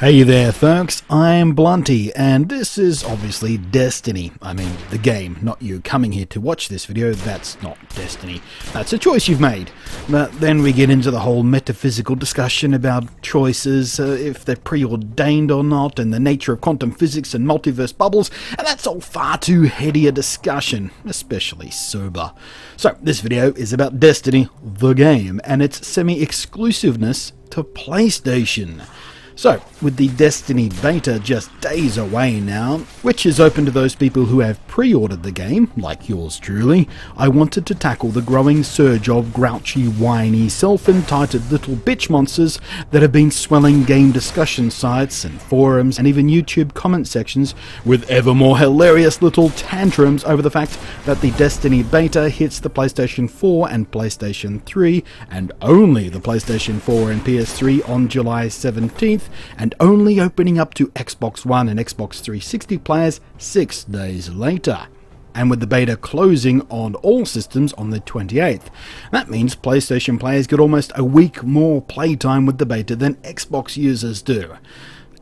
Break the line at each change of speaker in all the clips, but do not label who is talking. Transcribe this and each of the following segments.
Hey there folks, I'm Blunty, and this is obviously Destiny. I mean, the game, not you coming here to watch this video. That's not Destiny. That's a choice you've made. But then we get into the whole metaphysical discussion about choices, if they're preordained or not, and the nature of quantum physics and multiverse bubbles, and that's all far too heady a discussion, especially sober. So, this video is about Destiny, the game, and its semi-exclusiveness to PlayStation. So, with the Destiny beta just days away now, which is open to those people who have pre-ordered the game, like yours truly, I wanted to tackle the growing surge of grouchy, whiny, self-entitled little bitch monsters that have been swelling game discussion sites and forums and even YouTube comment sections with ever more hilarious little tantrums over the fact that the Destiny beta hits the PlayStation 4 and PlayStation 3, and only the PlayStation 4 and PS3 on July 17th, and only opening up to Xbox One and Xbox 360 players 6 days later. And with the beta closing on all systems on the 28th. That means PlayStation players get almost a week more playtime with the beta than Xbox users do.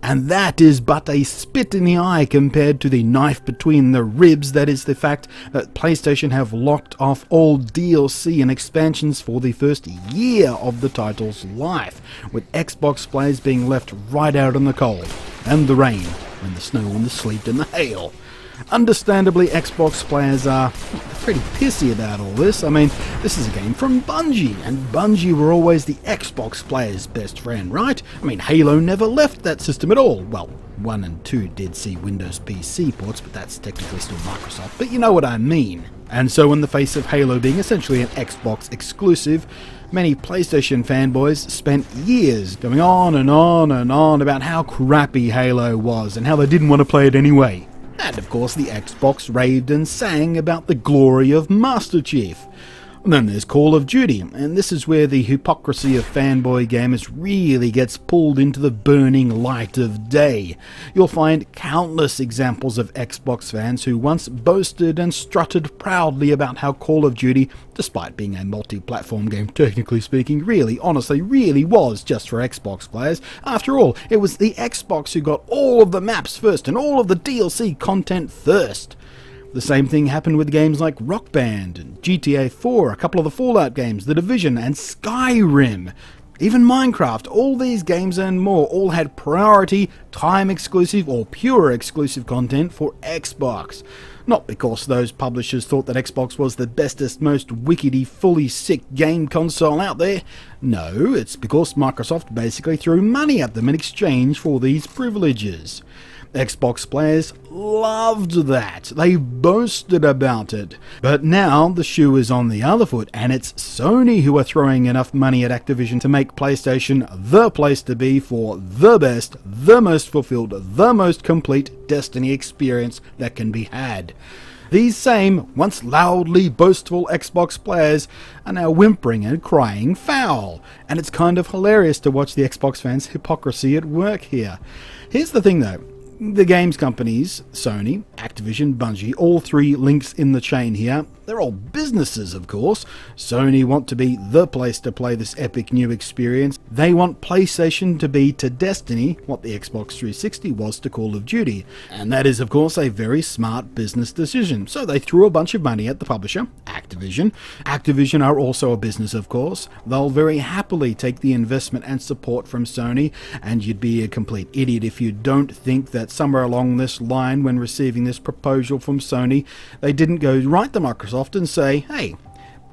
And that is but a spit in the eye compared to the knife between the ribs that is the fact that PlayStation have locked off all DLC and expansions for the first year of the title's life, with Xbox players being left right out in the cold, and the rain, and the snow and the sleet and the hail. Understandably, Xbox players are pretty pissy about all this. I mean, this is a game from Bungie, and Bungie were always the Xbox player's best friend, right? I mean, Halo never left that system at all. Well, 1 and 2 did see Windows PC ports, but that's technically still Microsoft, but you know what I mean. And so in the face of Halo being essentially an Xbox exclusive, many PlayStation fanboys spent years going on and on and on about how crappy Halo was and how they didn't want to play it anyway. And of course the Xbox raved and sang about the glory of Master Chief. And then there's Call of Duty, and this is where the hypocrisy of fanboy gamers really gets pulled into the burning light of day. You'll find countless examples of Xbox fans who once boasted and strutted proudly about how Call of Duty, despite being a multi-platform game technically speaking, really, honestly, really was just for Xbox players. After all, it was the Xbox who got all of the maps first and all of the DLC content first. The same thing happened with games like Rock Band and GTA 4, a couple of the Fallout games, The Division and Skyrim. Even Minecraft, all these games and more all had priority, time exclusive or pure exclusive content for Xbox. Not because those publishers thought that Xbox was the bestest, most wickedy, fully sick game console out there. No, it's because Microsoft basically threw money at them in exchange for these privileges. Xbox players loved that. They boasted about it. But now the shoe is on the other foot, and it's Sony who are throwing enough money at Activision to make PlayStation the place to be for the best, the most fulfilled, the most complete Destiny experience that can be had. These same, once loudly boastful Xbox players are now whimpering and crying foul, and it's kind of hilarious to watch the Xbox fans' hypocrisy at work here. Here's the thing though. The games companies, Sony, Activision, Bungie, all three links in the chain here, they're all businesses of course. Sony want to be the place to play this epic new experience. They want PlayStation to be to Destiny what the Xbox 360 was to Call of Duty. And that is of course a very smart business decision. So they threw a bunch of money at the publisher, Activision. Activision are also a business of course. They'll very happily take the investment and support from Sony, and you'd be a complete idiot if you don't think that somewhere along this line when receiving this proposal from Sony, they didn't go right to Microsoft and say, hey,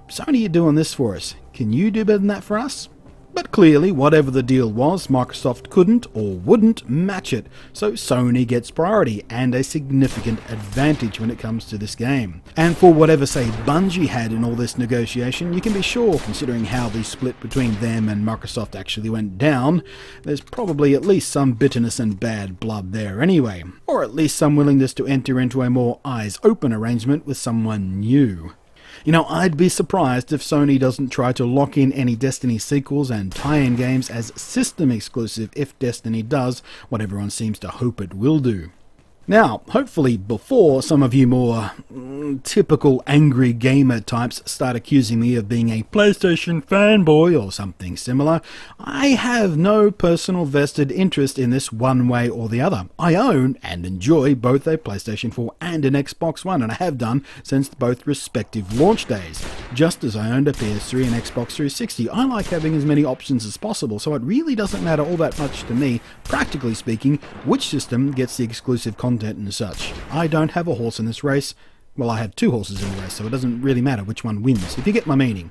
Sony, you're doing this for us. Can you do better than that for us? But clearly, whatever the deal was, Microsoft couldn't or wouldn't match it, so Sony gets priority and a significant advantage when it comes to this game. And for whatever, say, Bungie had in all this negotiation, you can be sure, considering how the split between them and Microsoft actually went down, there's probably at least some bitterness and bad blood there anyway, or at least some willingness to enter into a more eyes-open arrangement with someone new. You know, I'd be surprised if Sony doesn't try to lock in any Destiny sequels and tie-in games as system exclusive if Destiny does what everyone seems to hope it will do. Now, hopefully before some of you more typical angry gamer types start accusing me of being a PlayStation fanboy or something similar, I have no personal vested interest in this one way or the other. I own and enjoy both a PlayStation 4 and an Xbox One, and I have done since both respective launch days, just as I owned a PS3 and Xbox 360. I like having as many options as possible, so it really doesn't matter all that much to me, practically speaking, which system gets the exclusive content and such. I don't have a horse in this race. Well, I have two horses in the race, so it doesn't really matter which one wins, if you get my meaning.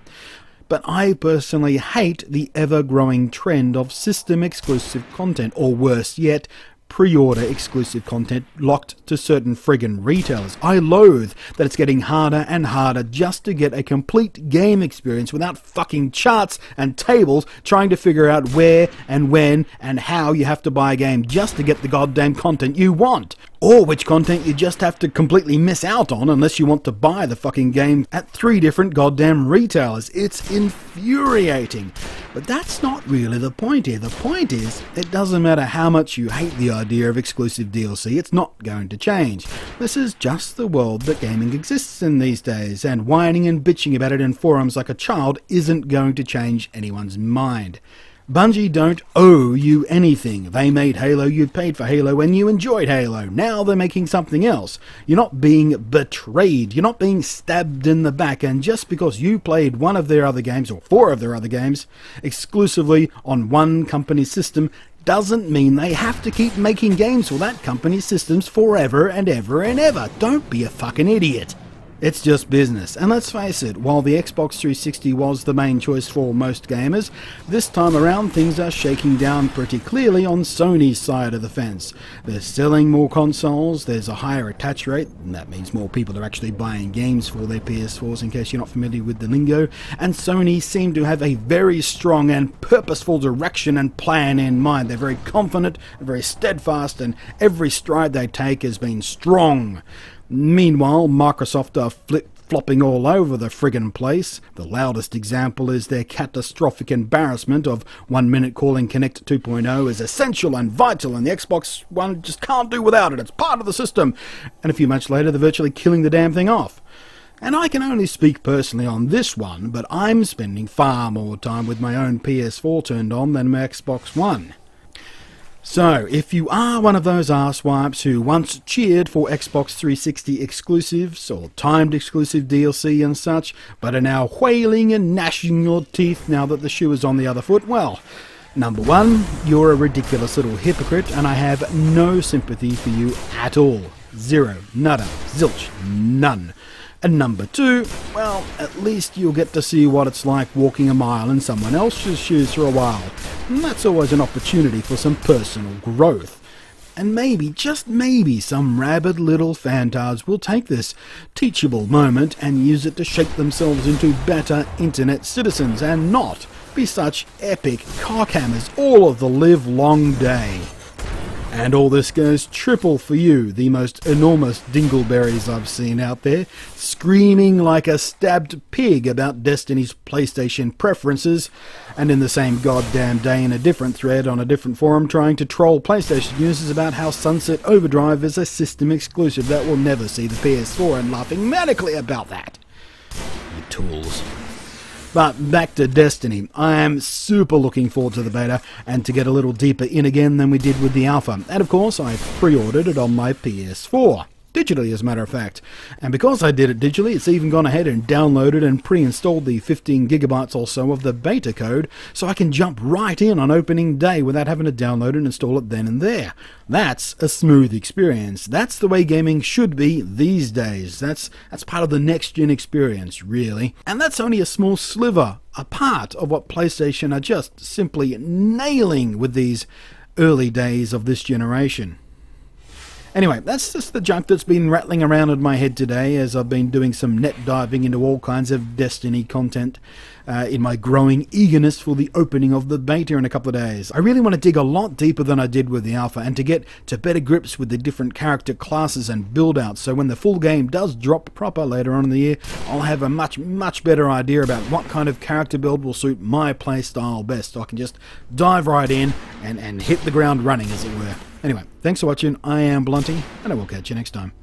But I personally hate the ever-growing trend of system-exclusive content, or worse yet, pre-order exclusive content locked to certain friggin' retailers. I loathe that it's getting harder and harder just to get a complete game experience without fucking charts and tables trying to figure out where and when and how you have to buy a game just to get the goddamn content you want. Or which content you just have to completely miss out on unless you want to buy the fucking game at 3 different goddamn retailers. It's infuriating. But that's not really the point here. The point is, it doesn't matter how much you hate the idea of exclusive DLC, it's not going to change. This is just the world that gaming exists in these days, and whining and bitching about it in forums like a child isn't going to change anyone's mind. Bungie don't owe you anything. They made Halo, you paid for Halo, and you enjoyed Halo. Now they're making something else. You're not being betrayed. You're not being stabbed in the back, and just because you played one of their other games, or 4 of their other games, exclusively on one company's system, doesn't mean they have to keep making games for that company's systems forever and ever and ever. Don't be a fucking idiot. It's just business, and let's face it, while the Xbox 360 was the main choice for most gamers, this time around things are shaking down pretty clearly on Sony's side of the fence. They're selling more consoles, there's a higher attach rate, and that means more people are actually buying games for their PS4s in case you're not familiar with the lingo, and Sony seem to have a very strong and purposeful direction and plan in mind. They're very confident, very steadfast, and every stride they take has been strong. Meanwhile, Microsoft are flip-flopping all over the friggin' place. The loudest example is their catastrophic embarrassment of 1 minute calling Kinect 2.0 is essential and vital, and the Xbox One just can't do without it. It's part of the system. And a few months later, they're virtually killing the damn thing off. And I can only speak personally on this one, but I'm spending far more time with my own PS4 turned on than my Xbox One. So, if you are one of those arsewips who once cheered for Xbox 360 exclusives or timed exclusive DLC and such, but are now wailing and gnashing your teeth now that the shoe is on the other foot, well, number one, you're a ridiculous little hypocrite, and I have no sympathy for you at all. Zero, nada, zilch, none. And number two, well, at least you'll get to see what it's like walking a mile in someone else's shoes for a while. And that's always an opportunity for some personal growth. And maybe, just maybe, some rabid little fantards will take this teachable moment and use it to shape themselves into better internet citizens and not be such epic cockhammers all of the live-long day. And all this goes triple for you, the most enormous dingleberries I've seen out there, screaming like a stabbed pig about Destiny's PlayStation preferences, and in the same goddamn day in a different thread on a different forum trying to troll PlayStation users about how Sunset Overdrive is a system exclusive that will never see the PS4 and laughing manically about that. You tools. But back to Destiny. I am super looking forward to the beta and to get a little deeper in again than we did with the alpha. And of course, I pre-ordered it on my PS4. Digitally, as a matter of fact. And because I did it digitally, it's even gone ahead and downloaded and pre-installed the 15 gigabytes or so of the beta code, so I can jump right in on opening day without having to download and install it then and there. That's a smooth experience. That's the way gaming should be these days. That's part of the next-gen experience, really. And that's only a small sliver, a part of what PlayStation are just simply nailing with these early days of this generation. Anyway, that's just the junk that's been rattling around in my head today as I've been doing some net diving into all kinds of Destiny content in my growing eagerness for the opening of the beta in a couple of days. I really want to dig a lot deeper than I did with the alpha and to get to better grips with the different character classes and build-outs, so when the full game does drop proper later on in the year, I'll have a much better idea about what kind of character build will suit my playstyle best, so I can just dive right in and hit the ground running, as it were. Anyway, thanks for watching. I am Blunty, and I will catch you next time.